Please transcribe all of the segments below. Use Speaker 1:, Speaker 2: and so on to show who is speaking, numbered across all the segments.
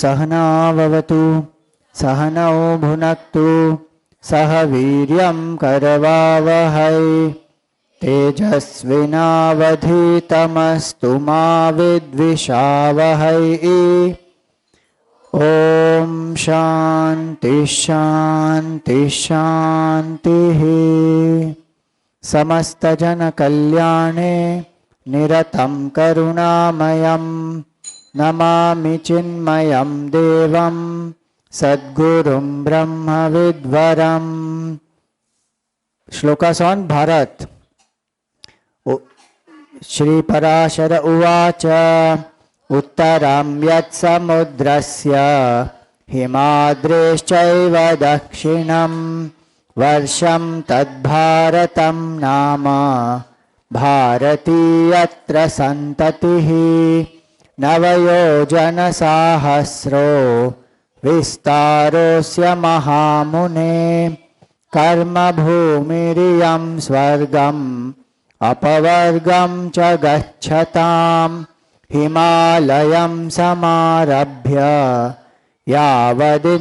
Speaker 1: सहनाववतु सहनौ भुनक्तु सह वीर्यं करवावहै तेजस्विनावधीतमस्तु मा विद्विषावहै। ओम शांति शांति शांतिः। समस्त जन कल्याणे निरतं करुणामयं नमामि चिन्मयं देवं सद्गुरुं ब्रह्मविद्वरम्। श्लोकास् ऑन भारत। श्री पराशर उवाच उत्तरं यत्समुद्रस्य हिमाद्रेश्चैव दक्षिणं वर्षं तद्भारतं नाम भारतीयत्र सन्ततिः नवयोजनसाहस्रो विस्तारोऽस्य महामुने कर्मभूमिरियं स्वर्गम् अपवर्गं च गच्छताम् हिमालयं समारभ्य यावदिन्दुसरोवरं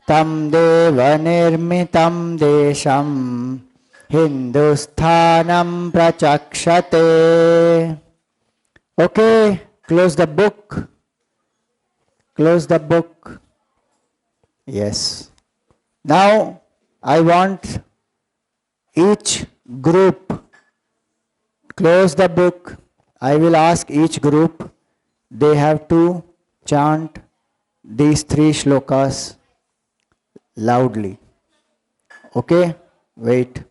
Speaker 1: तं देवनिर्मितं देशं हिन्दुस्थानं प्रचक्षते। Okay, close the book. Close the book. Yes. Now I want each group, close the book. I will ask each group, they have to chant these 3 shlokas loudly. Okay? Wait.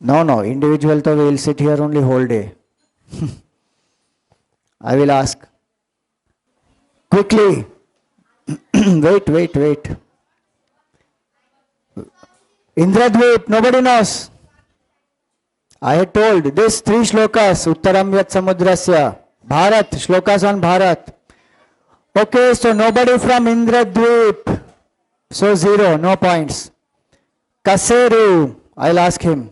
Speaker 1: No, individual to we will sit here only whole day. I will ask. Quickly. Wait. Indradvip, nobody knows. I had told this 3 shlokas, Uttaram Yat Samudrasya, Bharat, shlokas on Bharat. Okay, so nobody from Indradvip. So 0, no points. Kaseru, I'll ask him.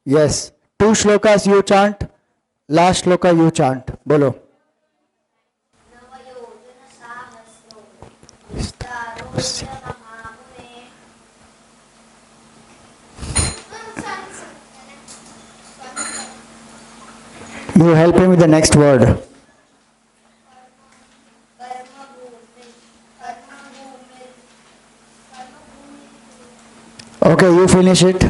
Speaker 1: Yes, 2 shlokas you chant, last shloka you chant. Bolo. You help him with the next word. Okay, you finish it.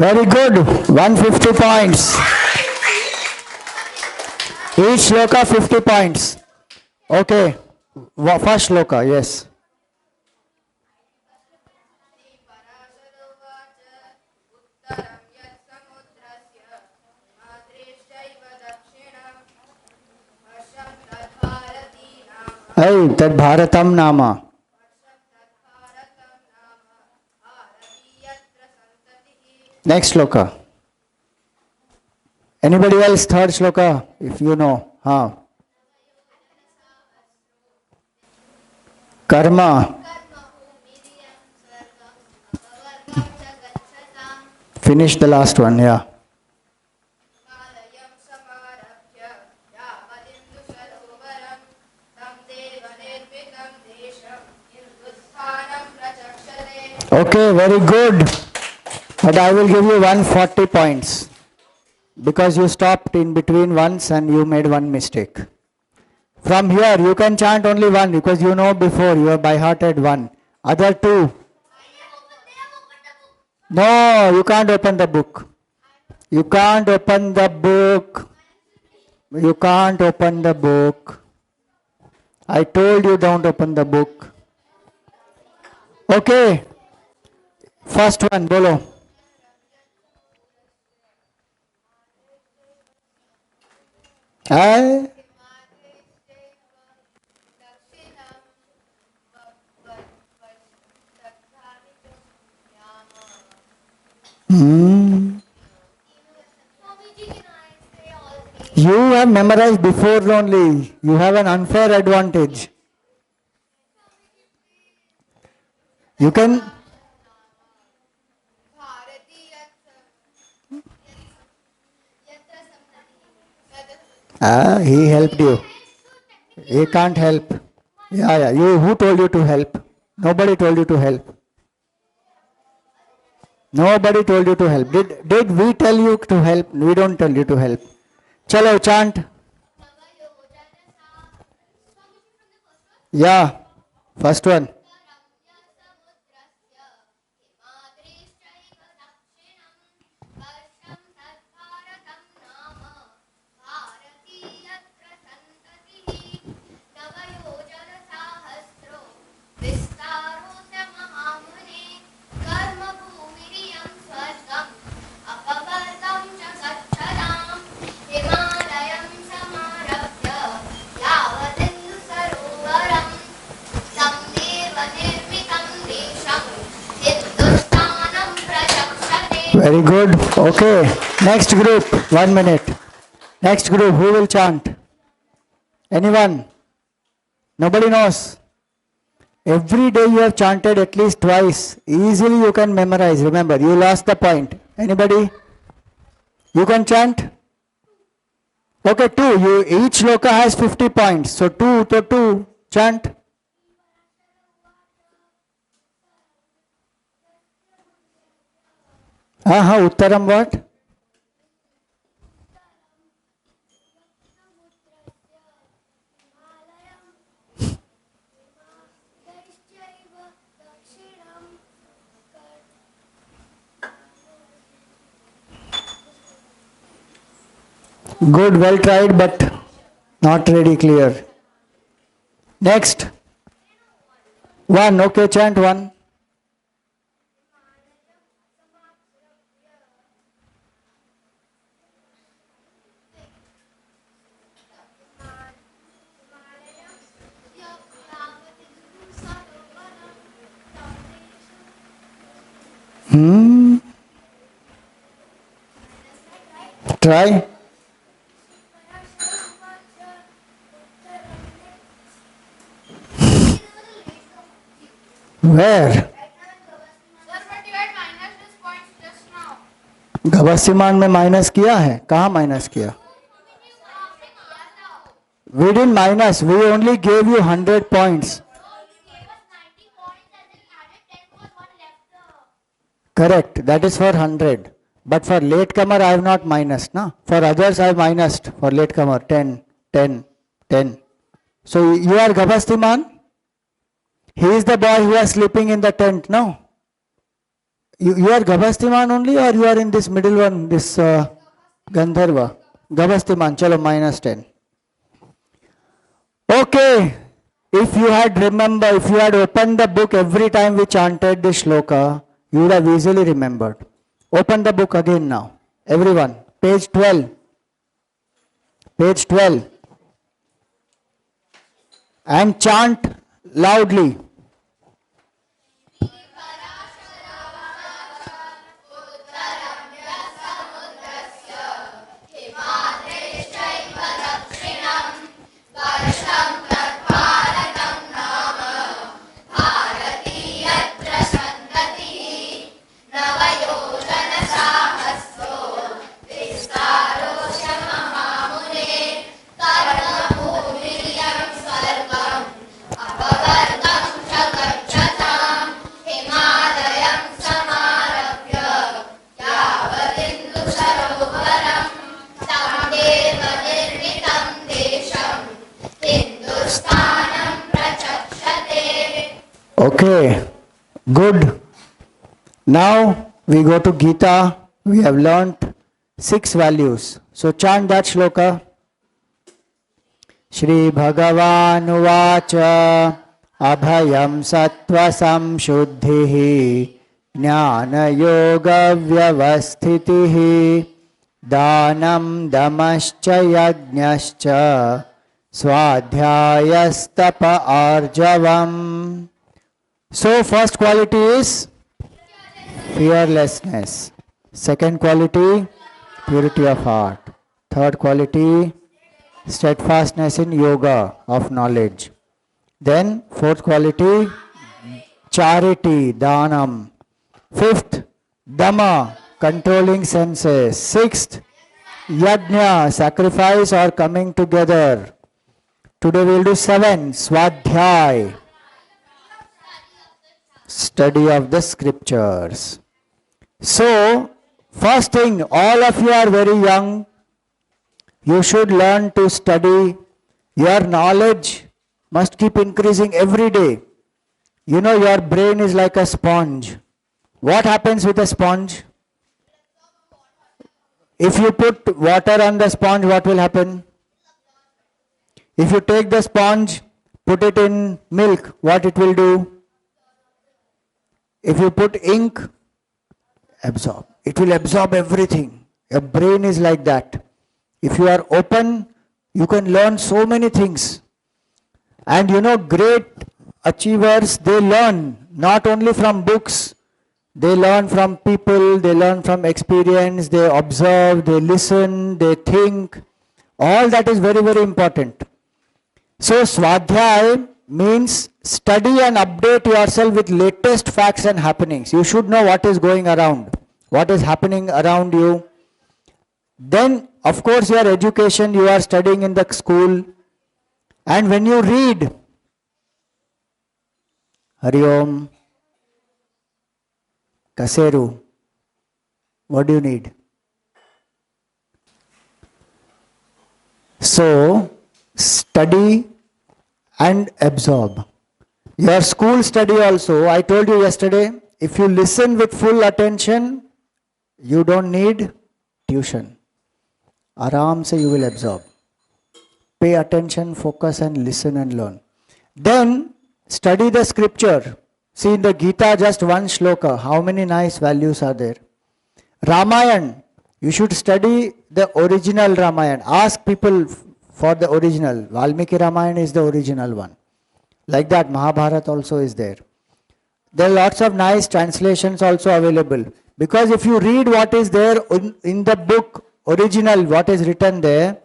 Speaker 1: Very good. 150 points. Each shloka 50 points. Okay. First shloka, yes. Hey, tad Bharatam nama. Next shloka. Anybody else? Third shloka, if you know. Karma. Finish the last one, yeah. Okay, very good. But I will give you 140 points because you stopped in between once and you made one mistake. From here you can chant only one because you know before you have by hearted one. Other 2. No, you can't open the book. You can't open the book. You can't open the book. I told you don't open the book. Okay. First one, bolo. You have memorized before only. You have an unfair advantage. You can. He helped you. He can't help. Yeah. You. Who told you to help? Nobody told you to help. Nobody told you to help. Did we tell you to help? We don't tell you to help. Chalo, chant. Yeah. First one. Very good. Okay. Next group. 1 minute. Next group. Who will chant? Anyone? Nobody knows. Every day you have chanted at least twice. Easily you can memorize. Remember, you lost the point. Anybody? You can chant? Okay, 2. Each shloka has 50 points. So 2 to 2. Chant. Uttaram what? Good, well tried, but not really clear. Next. 1. Okay, chant 1. Try. Where? गवस्यमान में minus किया है? कहाँ minus किया? We didn't minus. We only gave you 100 points. Correct. That is for 100. But for latecomer, I have not minused. Na? For others, I have minused. For latecomer, 10, 10, 10. So you are Gavastiman? He is the boy who is sleeping in the tent, no? You are Gavastiman only, or you are in this middle one, this Gandharva? Gavastiman, chalo, minus 10. Okay. If you had opened the book every time we chanted this shloka, you would have easily remembered. Open the book again now. Everyone. Page 12. Page 12. And chant loudly. Okay, good. Now we go to Gita. We have learnt 6 values. So chant that shloka. Shri Bhagavan Uvacha Abhayam Sattva Samshuddhihi Jnana Yoga Vyavasthitihi Danam Damascha Yajnascha Swadhyayastapa Arjavam. So first quality is fearlessness. Second quality, purity of heart. Third quality, Steadfastness in yoga of knowledge. Then fourth quality, charity, dhanam. Fifth, dhamma, controlling senses. Sixth, yajna, sacrifice or coming together. Today we will do 7, swadhyay, study of the scriptures. So, first thing, all of you are very young. You should learn to study. Your knowledge must keep increasing every day. You know, your brain is like a sponge. What happens with a sponge? If you put water on the sponge, what will happen? If you take the sponge, put it in milk, what it will do? If you put ink, absorb. It will absorb everything. Your brain is like that. If you are open, you can learn so many things. And you know, great achievers, they learn not only from books, they learn from people, they learn from experience, they observe, they listen, they think. All that is very, very important. So, Swadhyay means study and update yourself with latest facts and happenings. You should know what is going around, what is happening around you. Then, of course, your education, you are studying in the school. And when you read, Hari Om, Kaseru, what do you need? So, study and absorb. Your school study also, I told you yesterday, if you listen with full attention, you don't need tuition. Aram se you will absorb. Pay attention, focus and listen and learn. Then study the scripture. See in the Gita just one shloka, how many nice values are there. Ramayana, you should study the original Ramayana. Ask people for the original. Valmiki Ramayana is the original one. Like that, Mahabharata also is there. There are lots of nice translations also available. Because if you read what is there in the book, original, what is written there,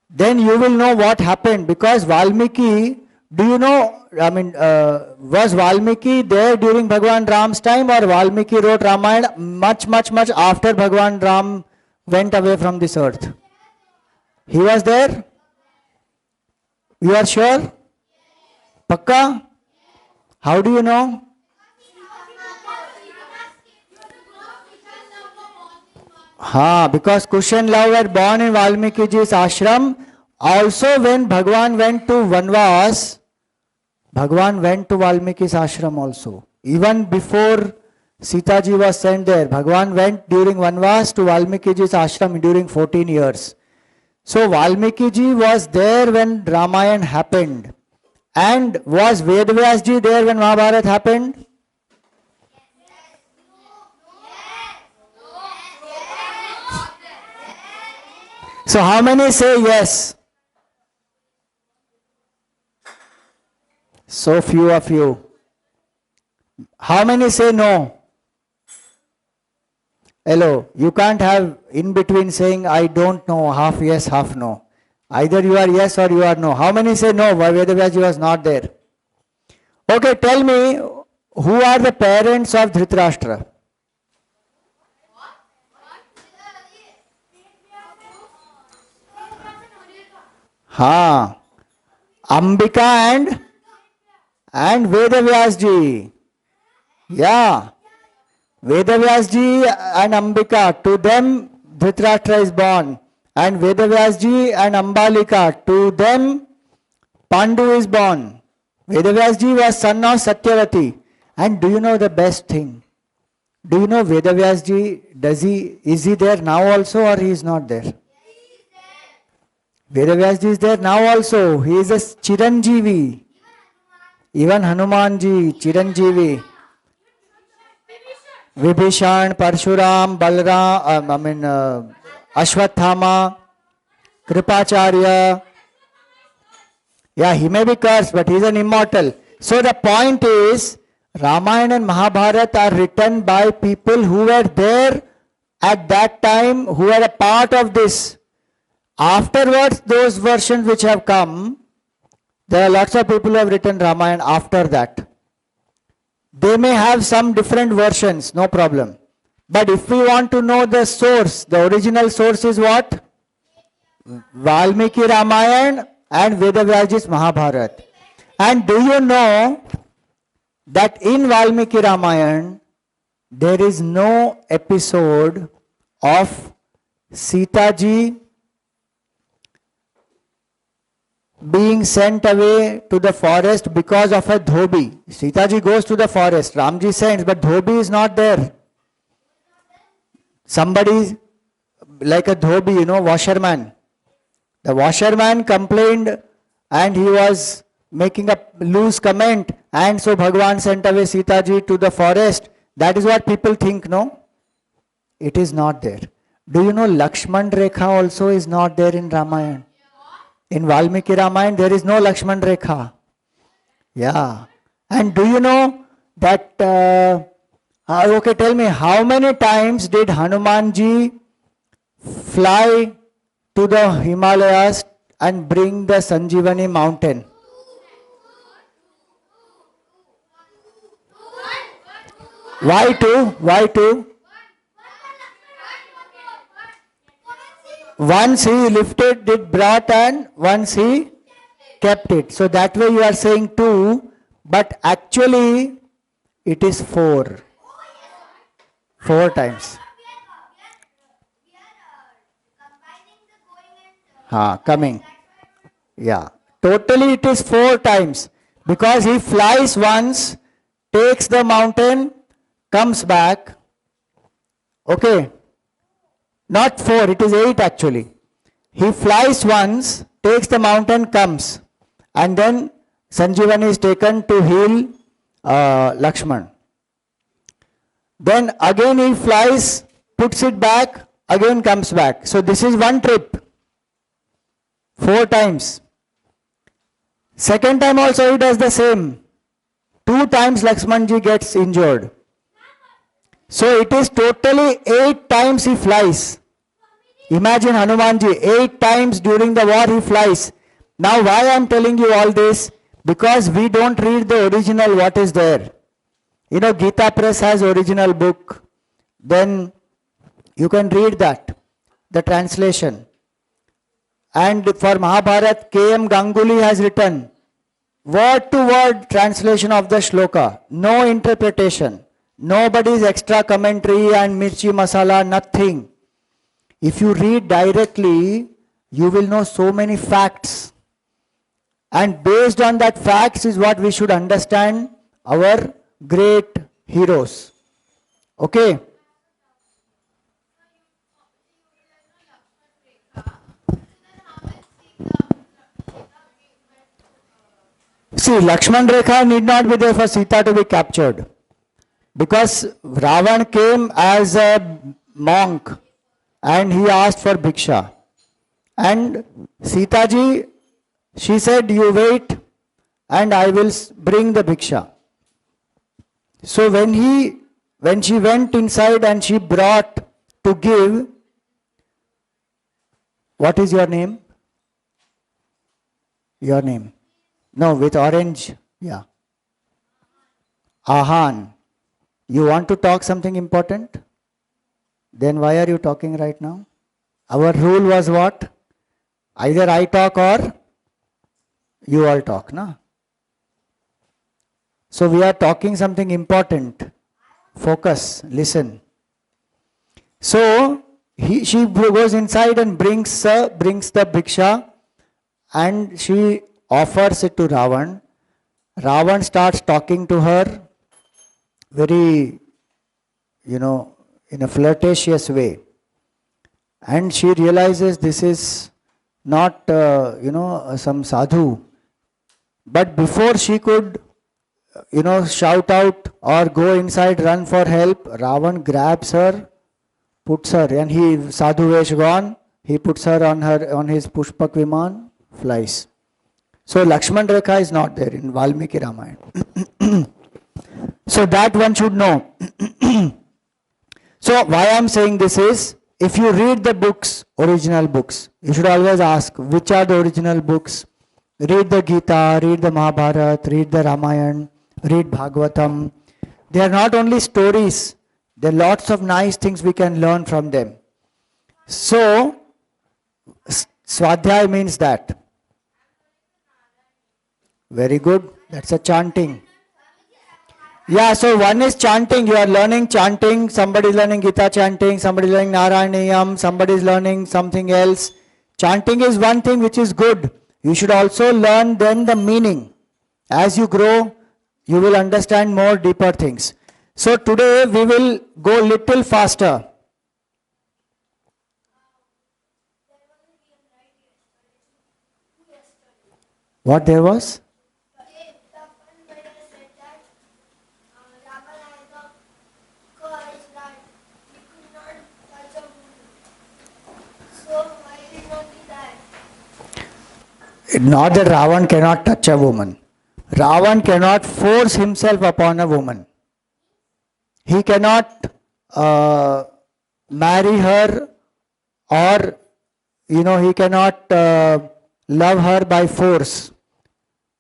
Speaker 1: then you will know what happened. Because Valmiki, do you know, was Valmiki there during Bhagwan Ram's time, or Valmiki wrote Ramayana much after Bhagwan Ram went away from this earth? He was there? You are sure? Pakka? How do you know? Because Kush and Love were born in Valmiki ji's ashram. Also when Bhagwan went to Vanvas, Bhagwan went to Valmiki's ashram also. Even before Sita ji was sent there, Bhagwan went during Vanvas to Valmiki ji's ashram during 14 years. So Valmiki ji was there when Ramayana happened. And was Vedvyas ji there when Mahabharata happened? So how many say yes? So few of you. How many say no? Hello, you can't have in between saying I don't know, half yes, half no. Either you are yes or you are no. How many say no? Vedavyaji was not there. Okay, tell me, who are the parents of Dhritarashtra? Ambika and Vedavyasji. Yeah. Vedavyasji and Ambika, to them Dhritarashtra is born. And Vedavyasji and Ambalika, to them Pandu is born. Vedavyasji was son of Satyavati. And do you know the best thing? Do you know Vedavyasji, is he there now also or he is not there? Vedavyasji is there now also. He is a Chiranjeevi. Even Hanumanji, Chiranjeevi. Vibhishan, Parshuram, Balram, Ashwathama, Kripacharya. Yeah, he may be cursed, but he is an immortal. So the point is, Ramayana and Mahabharata are written by people who were there at that time, who were a part of this. Afterwards, those versions which have come, there are lots of people who have written Ramayana after that. They may have some different versions, no problem. But if we want to know the source, the original source is what? Valmiki Ramayana and Vedavyasji's Mahabharata. And do you know that in Valmiki Ramayana, there is no episode of Sita ji being sent away to the forest because of a dhobi. Sita ji goes to the forest, Ramji sends, but dhobi is not there. Somebody like a dhobi, washerman. The washerman complained and he was making a loose comment, and so Bhagwan sent away Sita ji to the forest. That is what people think, no? It is not there. Do you know Lakshman Rekha also is not there in Ramayana? In Valmiki Ramayana, there is no Lakshman Rekha. Yeah. And do you know that, okay, tell me, how many times did Hanumanji fly to the Himalayas and bring the Sanjeevani mountain? Why two? Why two? Once he lifted it, brought, and once he kept it. So that way you are saying two, but actually it is four. 4 times. Coming. Yeah. Totally it is 4 times. Because he flies once, takes the mountain, comes back. Okay. Not 4, it is 8 actually. He flies once, takes the mountain, comes. And then Sanjeevani is taken to heal Lakshman. Then again he flies, puts it back, again comes back. So this is one trip. 4 times. Second time also he does the same. 2 times Lakshmanji gets injured. So it is totally 8 times he flies. Imagine Hanumanji, 8 times during the war he flies. Now why I am telling you all this? Because we don't read the original what is there. Gita Press has original book. Then you can read that, the translation. And for Mahabharata, K.M. Ganguly has written word to word translation of the shloka. No interpretation. Nobody's extra commentary and mirchi masala, nothing. If you read directly, you will know so many facts. And based on that facts is what we should understand our great heroes. Okay? See, Lakshman Rekha need not be there for Sita to be captured. Because Ravan came as a monk and he asked for bhiksha. And Sita ji, she said, you wait and I will bring the bhiksha. So when she went inside and she brought to give, what is your name? Your name? No, with orange. Yeah. Ahan. You want to talk something important? Then why are you talking right now? Our rule was what? Either I talk or you all talk, na? So we are talking something important. Focus, listen. So she goes inside and brings the bhiksha and she offers it to Ravan. Ravan starts talking to her very, in a flirtatious way. And she realizes this is not, some sadhu. But before she could, shout out or go inside, run for help, Ravan grabs her, puts her, and he, sadhu vesh gone, he puts her on his Pushpak Viman, flies. So Lakshman Rekha is not there in Valmiki Ramayana. So that one should know. So why I am saying this is, if you read the books, original books, you should always ask which are the original books. Read the Gita, read the Mahabharata, read the Ramayana, read Bhagavatam. They are not only stories, there are lots of nice things we can learn from them. So, Swadhyay means that. Very good. That's a chanting. Yeah, so one is chanting. You are learning chanting. Somebody is learning Gita chanting. Somebody is learning Narayaniyam. Somebody is learning something else. Chanting is one thing which is good. You should also learn then the meaning. As you grow, you will understand more deeper things. So today we will go little faster. What there was? Not that Ravan cannot touch a woman. Ravan cannot force himself upon a woman. He cannot marry her, or he cannot love her by force.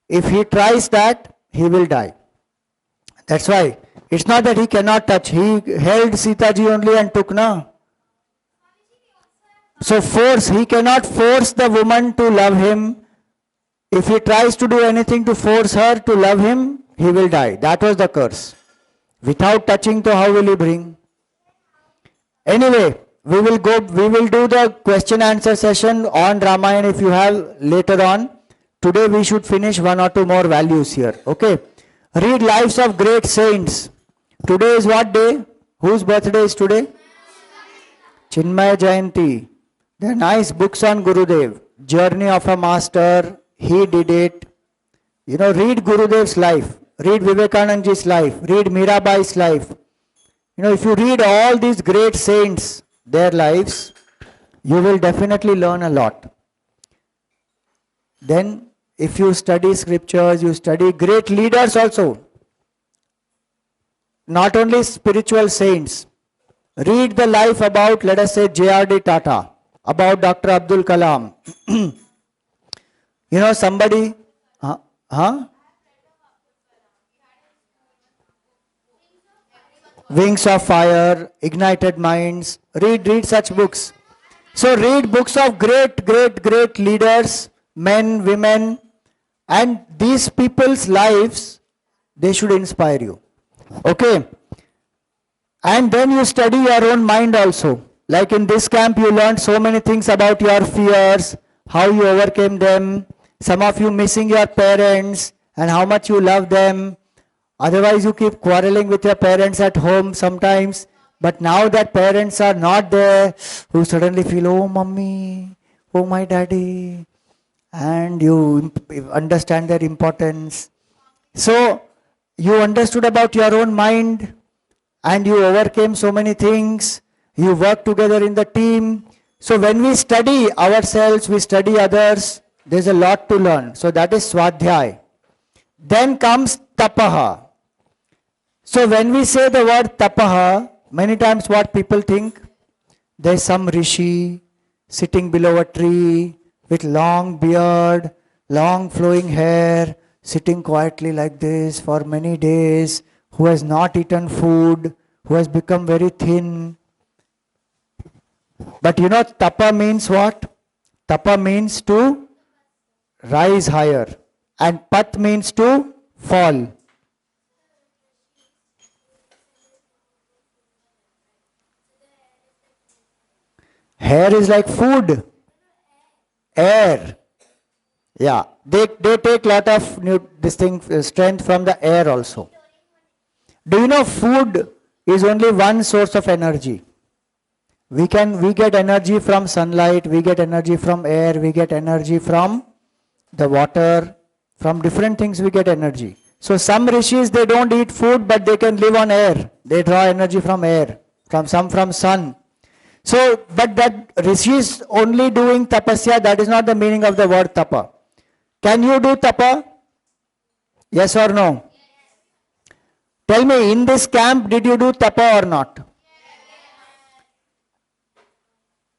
Speaker 1: If he tries that, he will die. That's why it's not that he cannot touch. He held Sita ji only and took na. So force, he cannot force the woman to love him. If he tries to do anything to force her to love him, he will die. That was the curse. Without touching, to how will he bring? Anyway, we will do the question answer session on Ramayana if you have later on. Today we should finish one or two more values here. Okay. Read lives of great saints. Today is what day? Whose birthday is today? Chinmaya Jayanti. There are nice books on Gurudev. Journey of a Master. He did it. Read Gurudev's life. Read Vivekananda's life. Read Mirabai's life. If you read all these great saints, their lives, you will definitely learn a lot. Then, if you study scriptures, you study great leaders also. Not only spiritual saints. Read the life about, let us say, J.R.D. Tata, about Dr. Abdul Kalam. Somebody, Wings of Fire, Ignited Minds. Read such books. So read books of great leaders, men, women, and these people's lives, they should inspire you. Okay. And then you study your own mind also. Like in this camp, you learned so many things about your fears, how you overcame them. Some of you missing your parents and how much you love them. Otherwise, you keep quarreling with your parents at home sometimes. But now that parents are not there, you suddenly feel, oh mommy, oh my daddy. And you understand their importance. So, you understood about your own mind and you overcame so many things. You work together in the team. So, when we study ourselves, we study others, there's a lot to learn. So, that is Swadhyay. Then comes Tapaha. So, when we say the word Tapaha, many times what people think? There's some rishi sitting below a tree with long beard, long flowing hair, sitting quietly like this for many days, who has not eaten food, who has become very thin. But tapa means what? Tapa means to rise higher. And pat means to fall. Hair is like food. Air. Yeah. They take lot of strength from the air also. Do you know food is only one source of energy? We get energy from sunlight, we get energy from air, we get energy from the water, from different things we get energy. So some rishis, they don't eat food but they can live on air. They draw energy from air, from sun. So, but that rishis only doing tapasya, that is not the meaning of the word tapa. Can you do tapa? Yes or no? Tell me, in this camp, did you do tapa or not?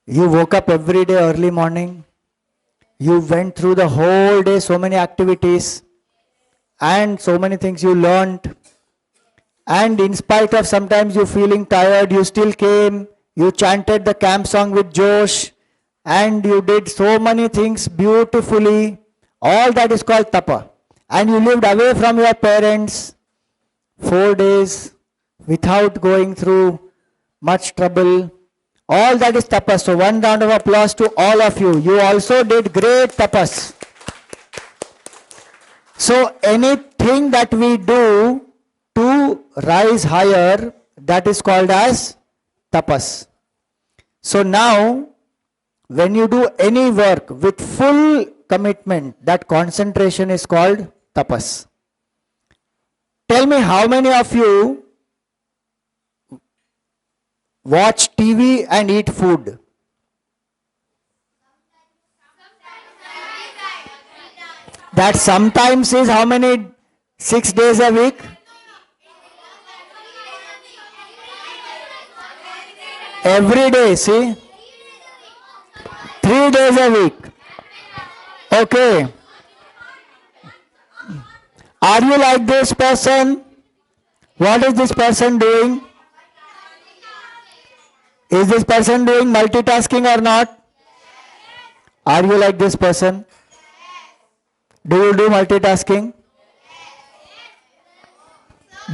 Speaker 1: You woke up every day early morning. You went through the whole day, so many activities and so many things you learned. And in spite of sometimes you feeling tired, you still came, you chanted the camp song with Josh, and you did so many things beautifully. All that is called tapa. And you lived away from your parents 4 days without going through much trouble. All that is tapas. So one round of applause to all of you. You also did great tapas. So anything that we do to rise higher, that is called as tapas. So now, when you do any work with full commitment, that concentration is called tapas. Tell me how many of you watch TV and eat food? That sometimes is how many? 6 days a week? Every day, see? 3 days a week. Okay. Are you like this person? What is this person doing? Is this person doing multitasking or not? Are you like this person? Do you do multitasking?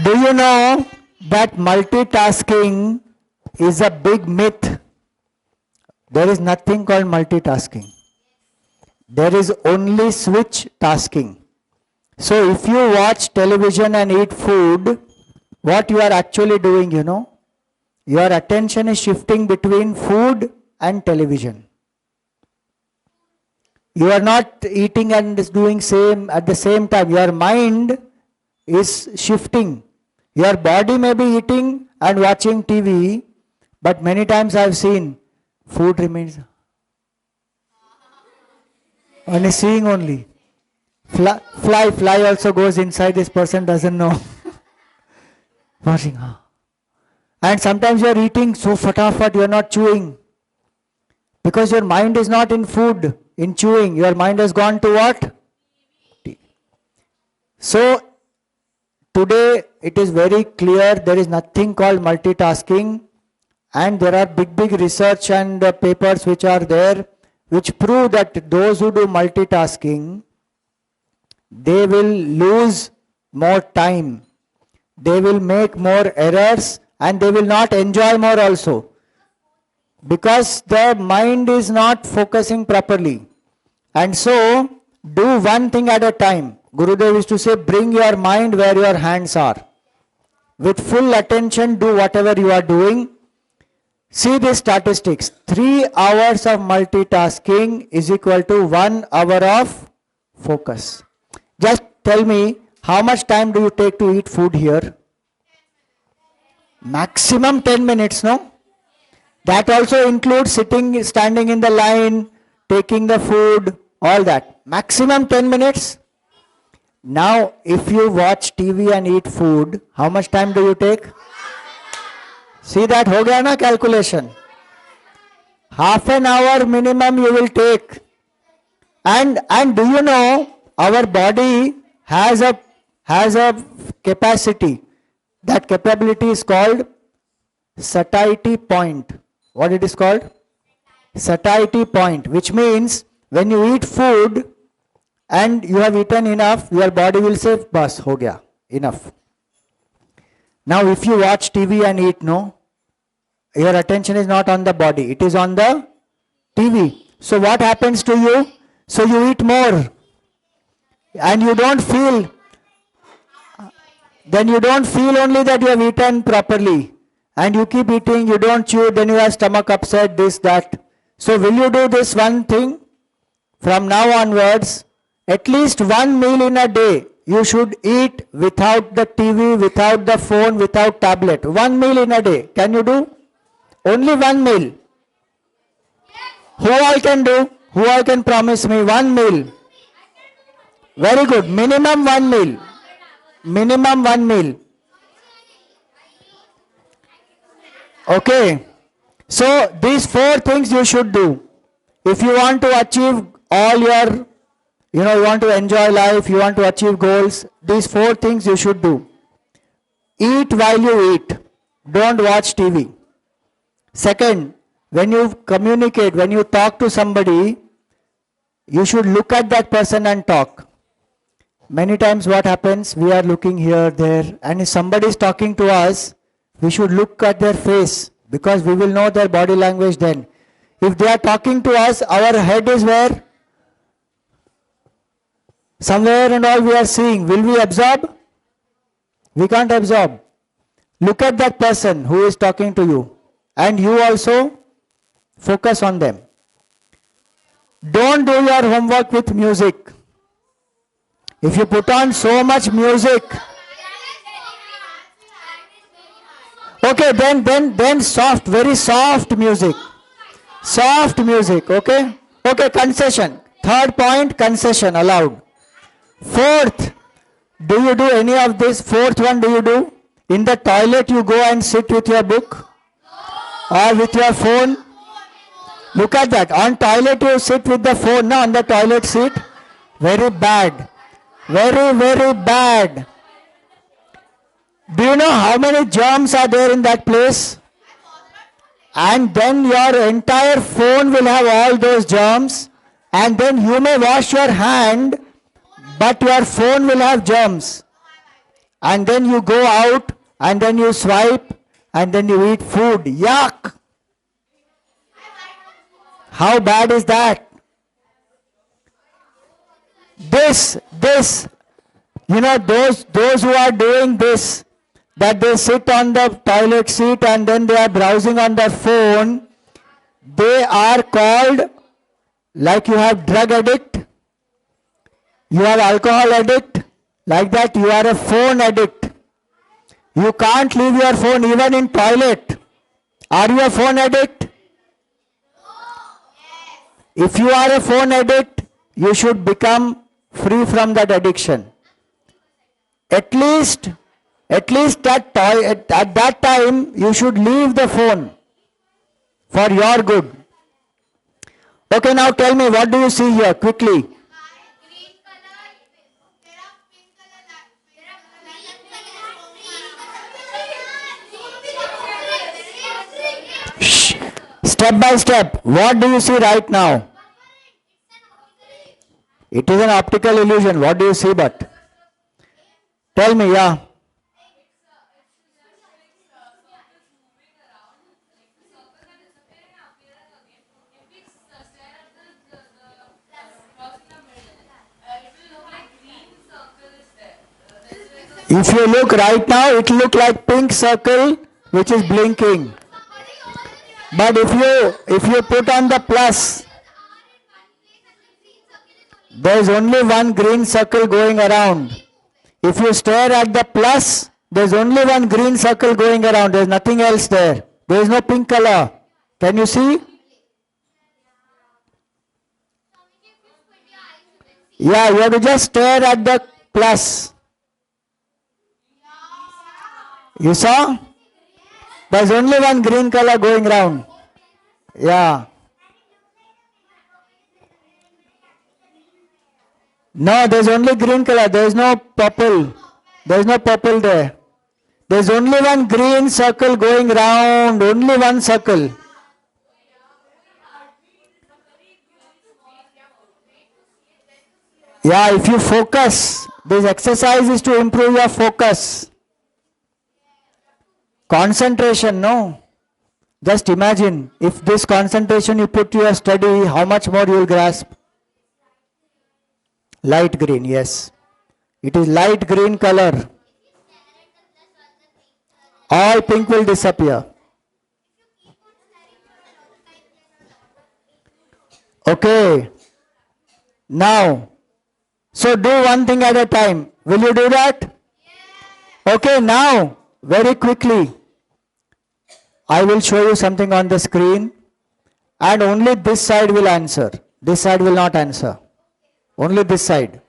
Speaker 1: Do you know that multitasking is a big myth? There is nothing called multitasking. There is only switch tasking. So if you watch television and eat food, what you are actually doing, you know? Your attention is shifting between food and television. You are not eating and doing same at the same time. Your mind is shifting. Your body may be eating and watching TV, but many times I have seen food remains only seeing only. Fly also goes inside. This person doesn't know. Watching. And sometimes you are eating so fatafat, you are not chewing. Because your mind is not in food, in chewing. Your mind has gone to what? So, today it is very clear there is nothing called multitasking. And there are big research and papers which are there which prove that those who do multitasking, they will lose more time. They will make more errors and they will not enjoy more also. Because their mind is not focusing properly. And so, do one thing at a time. Gurudev used to say, bring your mind where your hands are. With full attention, do whatever you are doing. See the statistics. 3 hours of multitasking is equal to 1 hour of focus. Just tell me, how much time do you take to eat food here? Maximum 10 minutes, no? That also includes sitting, standing in the line, taking the food, all that. Maximum 10 minutes. Now, if you watch TV and eat food, how much time do you take? See that, ho gaya na calculation. Half an hour minimum you will take. And do you know, our body has a capacity. That capability is called satiety point. What it is called? Satiety point, which means when you eat food and you have eaten enough, your body will say, bas, ho gaya, enough. Now if you watch TV and eat, no, your attention is not on the body, it is on the TV. So what happens to you? So you eat more and you don't feel, then you don't feel only that you have eaten properly and you keep eating, you don't chew, then you have stomach upset, this, that. So will you do this one thing? From now onwards, at least one meal in a day, you should eat without the TV, without the phone, without tablet. One meal in a day. Can you do? Only one meal. Who all can do? Who all can promise me one meal? Very good. Minimum one meal. Minimum one meal. Okay. So these four things you should do. If you want to achieve all your, you want to enjoy life, you want to achieve goals, these four things you should do. Eat while you eat. Don't watch TV. Second, when you communicate, when you talk to somebody, you should look at that person and talk. Many times what happens, we are looking here, there, and if somebody is talking to us, we should look at their face, because we will know their body language then. If they are talking to us, our head is where? Somewhere and all we are seeing. Will we absorb? We can't absorb. Look at that person who is talking to you, and you also focus on them. Don't do your homework with music. If you put on so much music, okay, then soft, very soft music. Soft music, okay? Okay, concession. Third point, concession allowed. Fourth, do you do any of this? Fourth one, do you do? In the toilet you go and sit with your book or with your phone. Look at that. On toilet you sit with the phone. No, on the toilet seat. Very bad. Very, very bad. Do you know how many germs are there in that place? And then your entire phone will have all those germs. And then you may wash your hand, but your phone will have germs. And then you go out, and then you swipe, and then you eat food. Yuck! How bad is that? This, those who are doing this, that they sit on the toilet seat and then they are browsing on their phone, they are called, like you have drug addict, you are alcohol addict, like that you are a phone addict. You can't leave your phone even in toilet. Are you a phone addict? If you are a phone addict, you should become free from that addiction. At least at that time, you should leave the phone for your good. Okay, now tell me, what do you see here, quickly? Shh. Step by step, what do you see right now? It is an optical illusion. What do you see but? Tell me, yeah. If you look right now, it will look like pink circle which is blinking. But if you put on the plus, there is only one green circle going around. If you stare at the plus, there is only one green circle going around. There is nothing else there. There is no pink color. Can you see? Yeah, you have to just stare at the plus. You saw? There is only one green color going around. Yeah. No, there is only green color. There is no purple. There is no purple there. There is only one green circle going round. Only one circle. Yeah, if you focus, this exercise is to improve your focus. Concentration, no. Just imagine, if this concentration you put to your study, how much more you will grasp? Light green, yes. It is light green color. All pink will disappear. Okay. Now, so do one thing at a time. Will you do that? Okay, now, very quickly, I will show you something on the screen, and only this side will answer. This side will not answer. Only this side.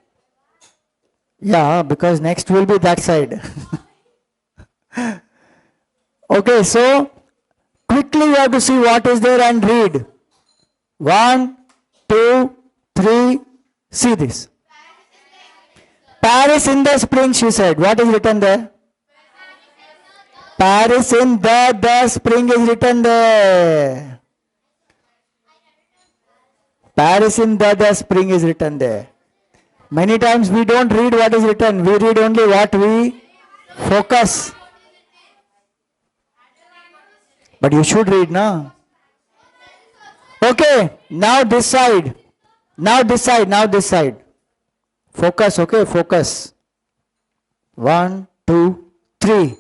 Speaker 1: Yeah, because next will be that side. Okay, so quickly you have to see what is there and read. 1, 2, 3, see this. Paris in the spring, she said. What is written there? Paris in the spring is written there. Paris in the spring is written there. Many times we don't read what is written. We read only what we focus. But you should read, na? Okay, now this side. Now this side, now this side. Focus, okay, focus. 1, 2, 3.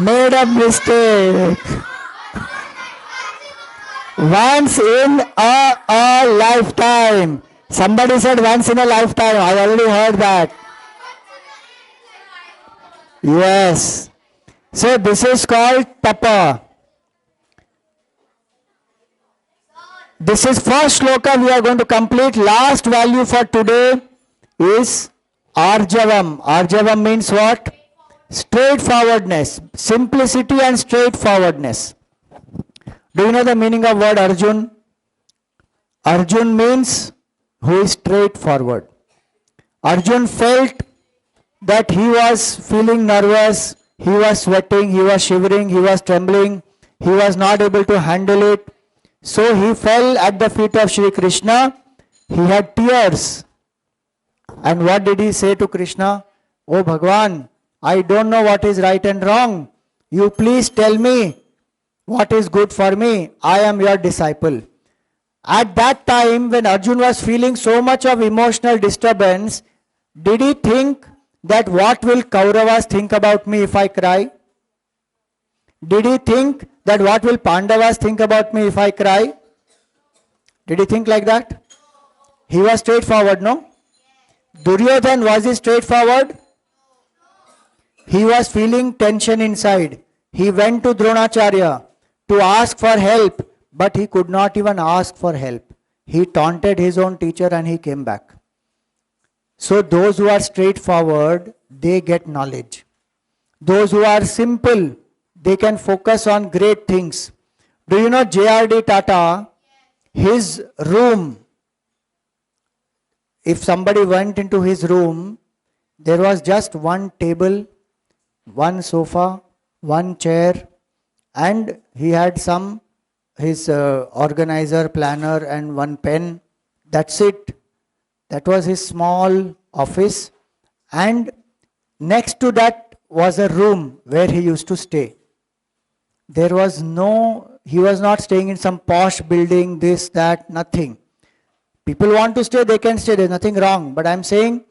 Speaker 1: Made a mistake. Once in a lifetime. Somebody said once in a lifetime. I already heard that. Yes. So this is called tapa. This is first shloka we are going to complete. Last value for today is arjavam. Arjavam means what? Straightforwardness. Simplicity and straightforwardness. Do you know the meaning of word Arjun? Arjun means who is straightforward. Arjun felt that he was feeling nervous, he was sweating, he was shivering, he was trembling, he was not able to handle it. So he fell at the feet of Shri Krishna. He had tears. And what did he say to Krishna? Oh Bhagwan, I don't know what is right and wrong. You please tell me what is good for me. I am your disciple. At that time, when Arjun was feeling so much of emotional disturbance, did he think that what will Kauravas think about me if I cry? Did he think that what will Pandavas think about me if I cry? Did he think like that? He was straightforward, no? Duryodhan, was he straightforward? He was feeling tension inside. He went to Dronacharya to ask for help, but he could not even ask for help. He taunted his own teacher and he came back. So those who are straightforward, they get knowledge. Those who are simple, they can focus on great things. Do you know J.R.D. Tata, his room, if somebody went into his room, there was just one table, one sofa, one chair, and he had his organizer, planner and one pen. That's it. That was his small office. And next to that was a room where he used to stay. He was not staying in some posh building, this, that, nothing. People want to stay, they can stay, there's nothing wrong. But I'm saying,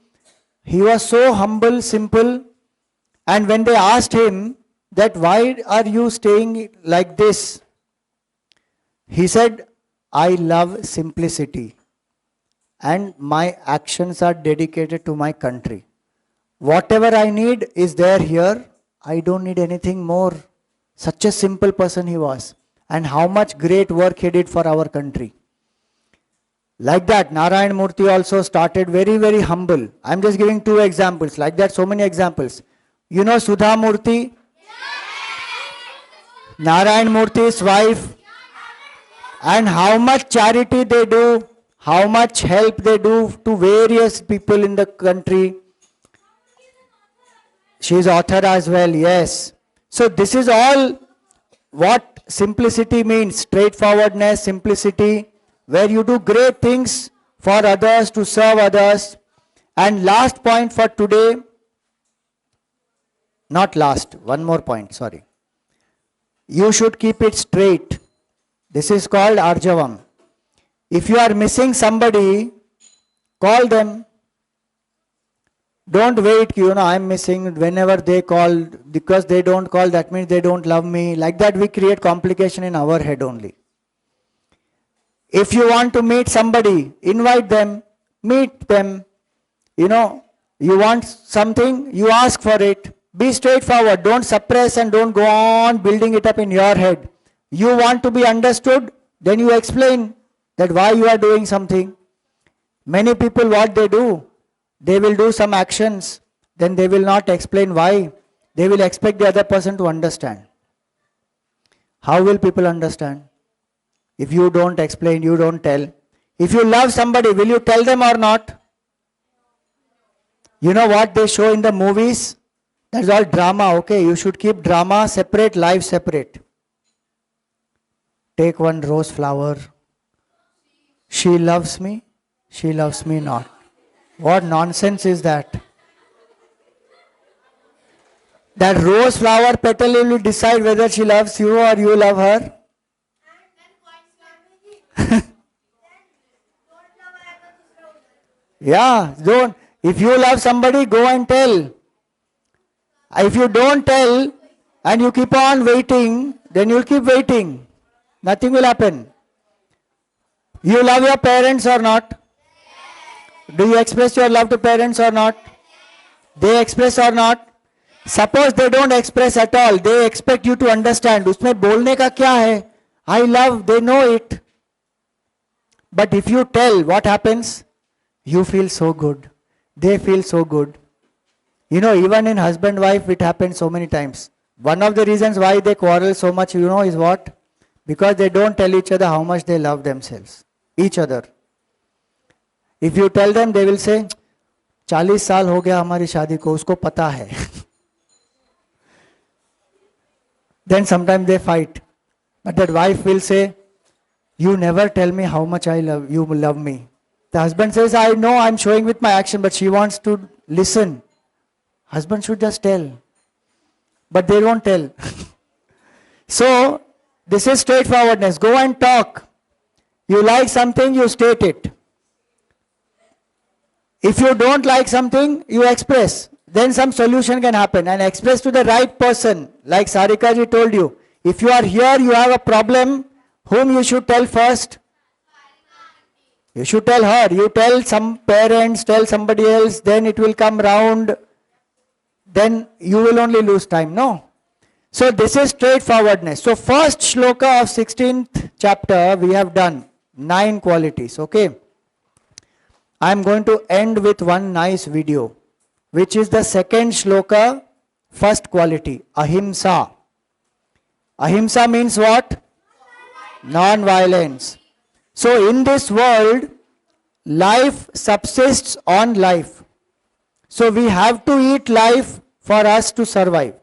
Speaker 1: he was so humble, simple. And when they asked him that why are you staying like this? He said, I love simplicity. And my actions are dedicated to my country. Whatever I need is there here. I don't need anything more. Such a simple person he was. And how much great work he did for our country. Like that, Narayan Murthy also started very, very humble. I'm just giving 2 examples. Like that, so many examples. You know Sudha Murthy? Narayan Murthy's wife. And how much charity they do. How much help they do to various people in the country. She is author as well, yes. So this is all what simplicity means. Straightforwardness, simplicity, where you do great things for others, to serve others. And last point for today, not last, one more point, sorry. You should keep it straight. This is called Arjavam. If you are missing somebody, call them. Don't wait, I'm missing. Whenever they call, because they don't call, that means they don't love me. Like that we create complication in our head only. If you want to meet somebody, invite them, meet them. You want something, you ask for it. Be straightforward. Don't suppress and don't go on building it up in your head. You want to be understood, then you explain that why you are doing something. Many people, what they do, they will do some actions, then they will not explain why. They will expect the other person to understand. How will people understand? If you don't explain, you don't tell. If you love somebody, will you tell them or not? You know what they show in the movies? That's all drama, okay? You should keep drama separate, life separate. Take one rose flower. She loves me not. What nonsense is that? That rose flower petal will decide whether she loves you or you love her. Yeah, don't. If you love somebody, go and tell. If you don't tell and you keep on waiting, then you'll keep waiting. Nothing will happen. You love your parents or not? Do you express your love to parents or not? They express or not? Suppose they don't express at all, they expect you to understand. उसमें बोलने का क्या है? I love, they know it. But if you tell, what happens? You feel so good. They feel so good. You know, even in husband-wife, it happens so many times. One of the reasons why they quarrel so much, you know, is what? Because they don't tell each other how much they love themselves, each other. If you tell them, they will say, 40 साल हो गया हमारी शादी को, उसको पता है. Then sometimes they fight. But that wife will say, you never tell me how much you love me. The husband says, I know I'm showing with my action, but she wants to listen. Husband should just tell. But they won't tell. So, this is straightforwardness. Go and talk. You like something, you state it. If you don't like something, you express. Then some solution can happen. And express to the right person. Like Sarika ji told you. If you are here, you have a problem, whom you should tell first? You should tell her. You tell some parents, tell somebody else, then it will come round. Then you will only lose time. No. So this is straightforwardness. So first shloka of 16th chapter we have done. 9 qualities. Okay. I am going to end with one nice video, which is the second shloka, first quality, ahimsa. Ahimsa means what? Non-violence. So in this world, life subsists on life. So we have to eat life for us to survive.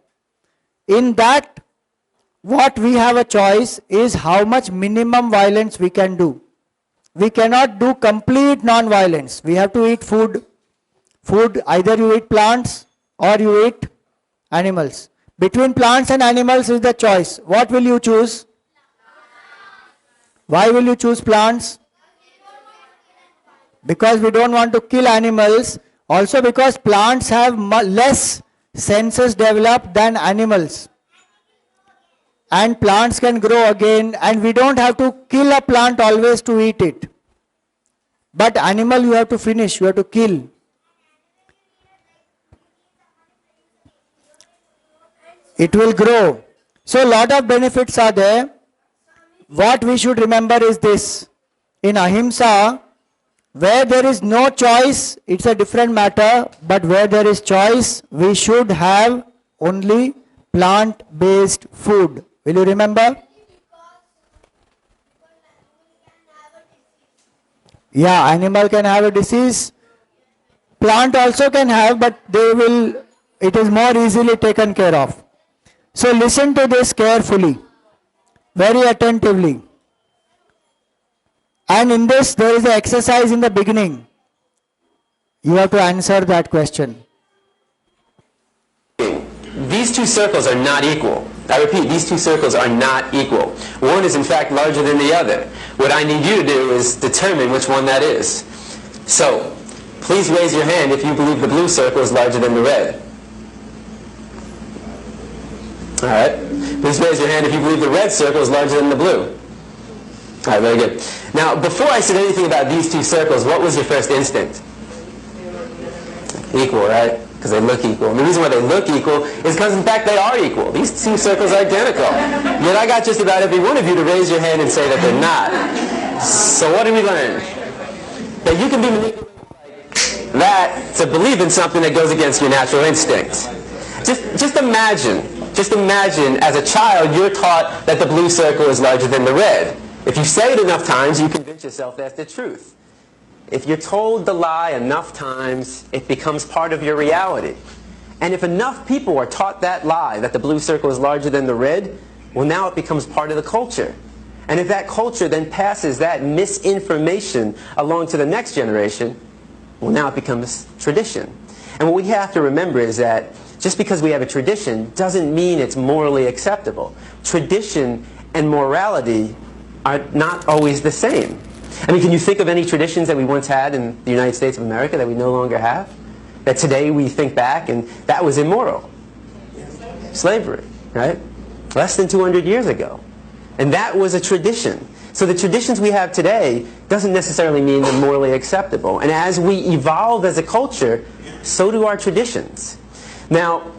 Speaker 1: In that, what we have a choice is how much minimum violence we can do. We cannot do complete non-violence. We have to eat food. Food, either you eat plants or you eat animals. Between plants and animals is the choice. What will you choose? Why will you choose plants? Because we don't want to kill animals. Also because plants have less senses developed than animals. And plants can grow again, and we don't have to kill a plant always to eat it. But animal you have to finish, you have to kill. It will grow. So a lot of benefits are there. What we should remember is this. In ahimsa, where there is no choice, it's a different matter. But where there is choice, we should have only plant-based food. Will you remember? Yeah, animal can have a disease. Plant also can have, but it is more easily taken care of. So listen to this carefully, very attentively. And in this, there is an exercise in the beginning. You have to answer that question.
Speaker 2: These two circles are not equal. I repeat, these two circles are not equal. One is in fact larger than the other. What I need you to do is determine which one that is. So, please raise your hand if you believe the blue circle is larger than the red. Alright. Please raise your hand if you believe the red circle is larger than the blue. Alright, very good. Now, before I said anything about these two circles, what was your first instinct? Equal, right? Because they look equal. And the reason why they look equal is because in fact they are equal. These two circles are identical. Yet I got just about every one of you to raise your hand and say that they're not. So what did we learn? That you can be manipulated like that to believe in something that goes against your natural instinct. Just imagine as a child you're taught that the blue circle is larger than the red. If you say it enough times, you convince yourself that's the truth. If you're told the lie enough times, it becomes part of your reality. And if enough people are taught that lie, that the blue circle is larger than the red, well, now it becomes part of the culture. And if that culture then passes that misinformation along to the next generation, well, now it becomes tradition. And what we have to remember is that just because we have a tradition doesn't mean it's morally acceptable. Tradition and morality are not always the same. I mean, can you think of any traditions that we once had in the United States of America that we no longer have? That today we think back and that was immoral? Slavery, right? Less than 200 years ago. And that was a tradition. So the traditions we have today doesn't necessarily mean they're morally acceptable. And as we evolve as a culture, so do our traditions. Now,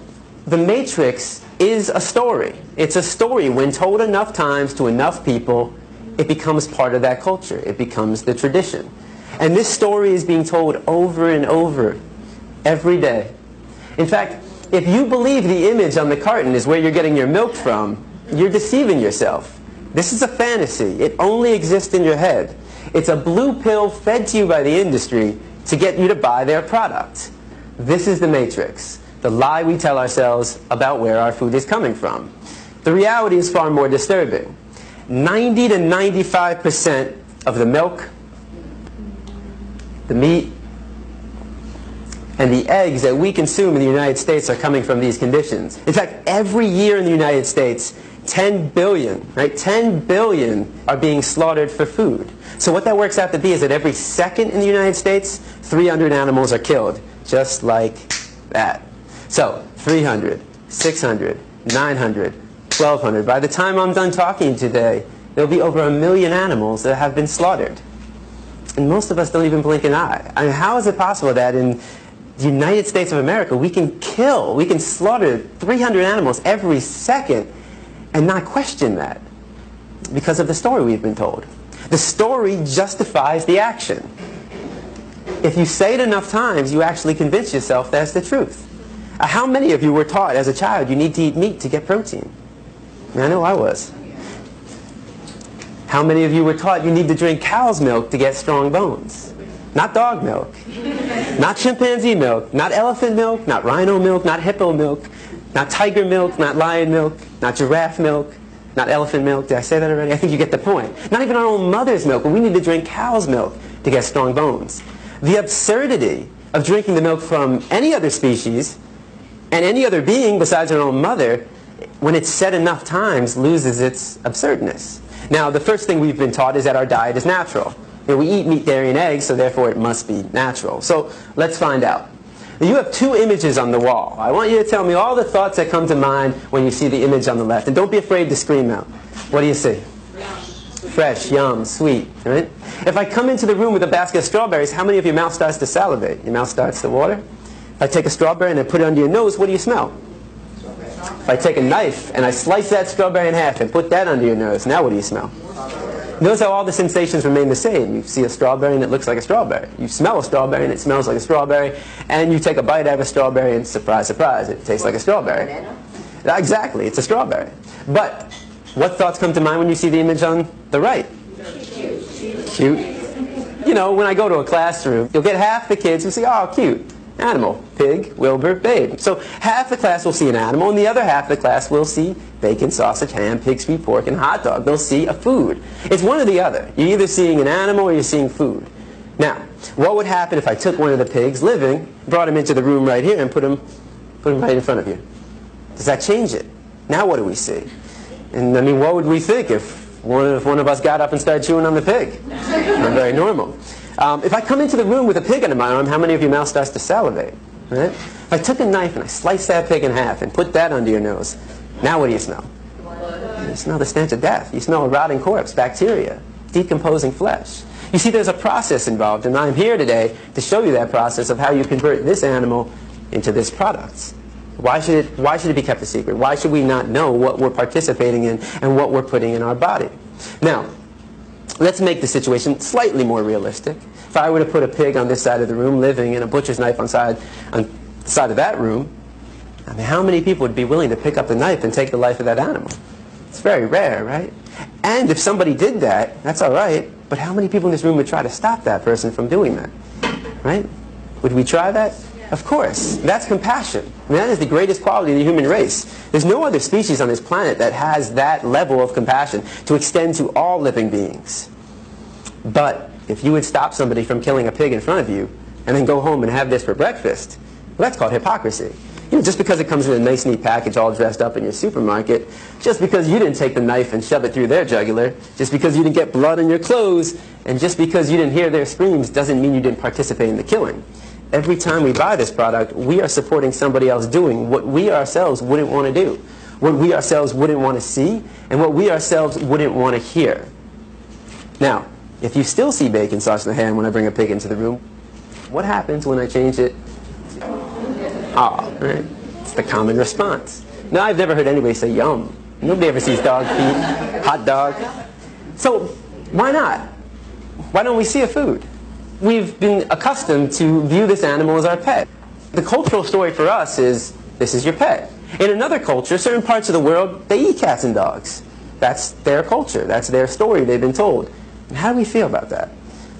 Speaker 2: the Matrix is a story. It's a story. When told enough times to enough people, it becomes part of that culture. It becomes the tradition. And this story is being told over and over every day. In fact, if you believe the image on the carton is where you're getting your milk from, you're deceiving yourself. This is a fantasy. It only exists in your head. It's a blue pill fed to you by the industry to get you to buy their product. This is the Matrix, the lie we tell ourselves about where our food is coming from. The reality is far more disturbing. 90 to 95% of the milk, the meat, and the eggs that we consume in the United States are coming from these conditions. In fact, every year in the United States, 10 billion, right? 10 billion are being slaughtered for food. So what that works out to be is that every second in the United States, 300 animals are killed, just like that. So 300, 600, 900, 1,200. By the time I'm done talking today, there'll be over 1 million animals that have been slaughtered. And most of us don't even blink an eye. I mean, how is it possible that in the United States of America we can slaughter 300 animals every second and not question that? Because of the story we've been told. The story justifies the action. If you say it enough times, you actually convince yourself that's the truth. How many of you were taught as a child you need to eat meat to get protein? I know I was. How many of you were taught you need to drink cow's milk to get strong bones? Not dog milk, not chimpanzee milk, not elephant milk, not rhino milk, not hippo milk, not tiger milk, not lion milk, not giraffe milk, not elephant milk. Did I say that already? I think you get the point. Not even our own mother's milk, but we need to drink cow's milk to get strong bones. The absurdity of drinking the milk from any other species and any other being besides our own mother, when it's said enough times, loses its absurdness. Now, the first thing we've been taught is that our diet is natural. You know, we eat meat, dairy, and eggs, so therefore it must be natural. So let's find out. Now, you have two images on the wall. I want you to tell me all the thoughts that come to mind when you see the image on the left. And don't be afraid to scream out. What do you see? Fresh, yum, sweet. Right? If I come into the room with a basket of strawberries, how many of your mouth starts to salivate? Your mouth starts to water? If I take a strawberry and I put it under your nose, what do you smell? If I take a knife and I slice that strawberry in half and put that under your nose, now what do you smell? Notice how all the sensations remain the same. You see a strawberry and it looks like a strawberry. You smell a strawberry and it smells like a strawberry. And you take a bite out of a strawberry and surprise, surprise, it tastes like a strawberry. Exactly, it's a strawberry. But what thoughts come to mind when you see the image on the right? Cute. You know, when I go to a classroom, you'll get half the kids who say, oh, cute. Animal, pig, Wilbur, babe. So half the class will see an animal, and the other half of the class will see bacon, sausage, ham, pig, sweet pork, and hot dog. They'll see a food. It's one or the other. You're either seeing an animal or you're seeing food. Now, what would happen if I took one of the pigs living, brought him into the room right here, and put him right in front of you? Does that change it? Now what do we see? And I mean, what would we think if one of us got up and started chewing on the pig? Not very normal. If I come into the room with a pig under my arm, how many of your mouth starts to salivate? Right? If I took a knife and I sliced that pig in half and put that under your nose, now what do you smell? You smell the stench of death. You smell a rotting corpse, bacteria, decomposing flesh. You see, there's a process involved, and I'm here today to show you that process of how you convert this animal into this product. Why should it be kept a secret? Why should we not know what we're participating in and what we're putting in our body? Now, let's make the situation slightly more realistic. If I were to put a pig on this side of the room living and a butcher's knife on the side of that room, I mean, how many people would be willing to pick up the knife and take the life of that animal? It's very rare, right? And if somebody did that, that's all right, but how many people in this room would try to stop that person from doing that? Right? Would we try that? Of course. That's compassion. I mean, that is the greatest quality of the human race. There's no other species on this planet that has that level of compassion to extend to all living beings. But if you would stop somebody from killing a pig in front of you and then go home and have this for breakfast, well, that's called hypocrisy. You know, just because it comes in a nice, neat package all dressed up in your supermarket, just because you didn't take the knife and shove it through their jugular, just because you didn't get blood on your clothes, and just because you didn't hear their screams doesn't mean you didn't participate in the killing. Every time we buy this product, we are supporting somebody else doing what we ourselves wouldn't want to do, what we ourselves wouldn't want to see, and what we ourselves wouldn't want to hear. Now, if you still see bacon sauce in the ham when I bring a pig into the room, what happens when I change it? Ah, right? It's the common response. Now, I've never heard anybody say yum. Nobody ever sees dog feet, hot dog. So, why not? Why don't we see a food? We've been accustomed to view this animal as our pet. The cultural story for us is, this is your pet. In another culture, certain parts of the world, they eat cats and dogs. That's their culture. That's their story they've been told. And how do we feel about that?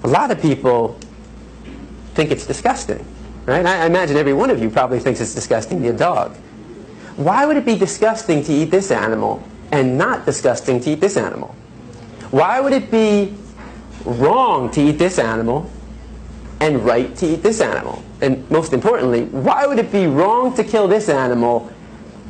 Speaker 2: A lot of people think it's disgusting. Right? I imagine every one of you probably thinks it's disgusting to eat a dog. Why would it be disgusting to eat this animal and not disgusting to eat this animal? Why would it be wrong to eat this animal and right to eat this animal? And most importantly, why would it be wrong to kill this animal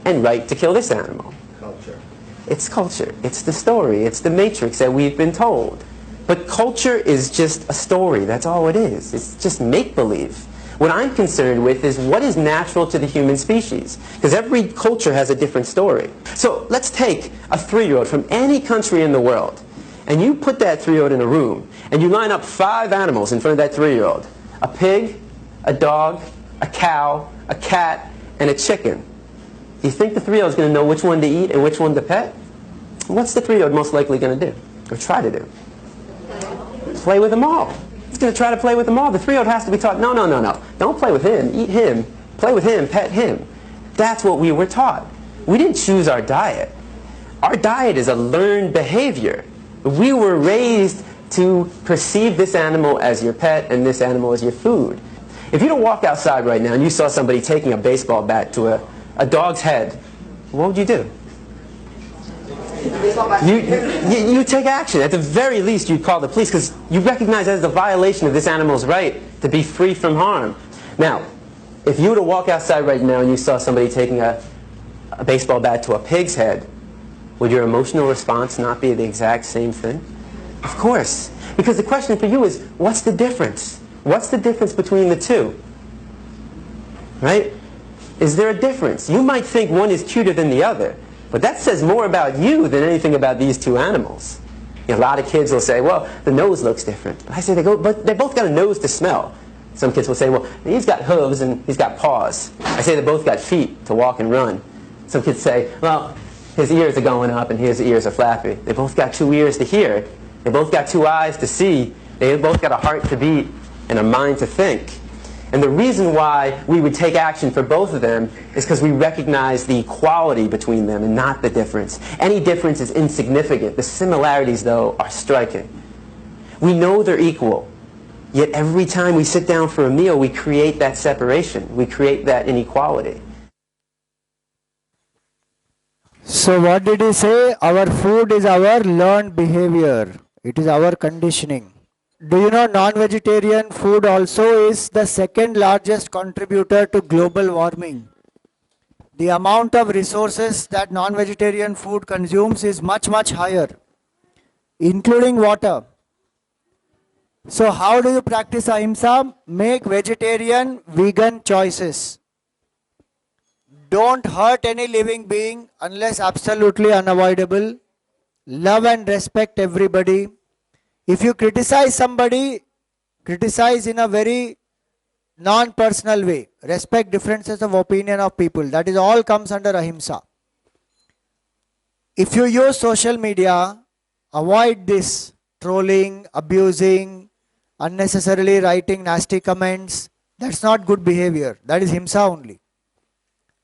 Speaker 2: and right to kill this animal?
Speaker 3: Culture.
Speaker 2: It's culture. It's the story. It's the matrix that we've been told. But culture is just a story. That's all it is. It's just make-believe. What I'm concerned with is what is natural to the human species. Because every culture has a different story. So let's take a 3-year-old from any country in the world, and you put that 3-year-old in a room, and you line up 5 animals in front of that 3-year-old. A pig, a dog, a cow, a cat, and a chicken. Do you think the 3-year-old is going to know which one to eat and which one to pet? What's the 3-year-old most likely going to do? Or try to do? Play with them all. He's going to try to play with them all. The 3-year-old has to be taught, no, no, no, no. Don't play with him. Eat him. Play with him. Pet him. That's what we were taught. We didn't choose our diet. Our diet is a learned behavior. We were raised to perceive this animal as your pet and this animal as your food. If you don't walk outside right now and you saw somebody taking a baseball bat to a dog's head, what would you do? You take action. At the very least, you'd call the police because you recognize that as a violation of this animal's right to be free from harm. Now, if you were to walk outside right now and you saw somebody taking a baseball bat to a pig's head, would your emotional response not be the exact same thing? Of course. Because the question for you is, what's the difference? What's the difference between the two? Right? Is there a difference? You might think one is cuter than the other. But that says more about you than anything about these two animals. You know, a lot of kids will say, well, the nose looks different. But I say, but they both got a nose to smell. Some kids will say, well, he's got hooves and he's got paws. I say they both got feet to walk and run. Some kids say, well, his ears are going up and his ears are flappy. They both got 2 ears to hear. They both got 2 eyes to see. They both got a heart to beat and a mind to think. And the reason why we would take action for both of them is because we recognize the equality between them and not the difference. Any difference is insignificant. The similarities, though, are striking. We know they're equal. Yet every time we sit down for a meal, we create that separation. We create that inequality.
Speaker 1: So what did he say? Our food is our learned behavior. It is our conditioning. Do you know non-vegetarian food also is the second largest contributor to global warming? The amount of resources that non-vegetarian food consumes is much, much higher, including water. So how do you practice ahimsa? Make vegetarian, vegan choices. Don't hurt any living being unless absolutely unavoidable. Love and respect everybody. If you criticize somebody, criticize in a very non-personal way. Respect differences of opinion of people. That is all comes under ahimsa. If you use social media, avoid this trolling, abusing, unnecessarily writing nasty comments. That's not good behavior. That is himsa only.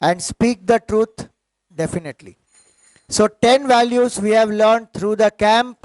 Speaker 1: and speak the truth definitely. So 10 values we have learned through the camp.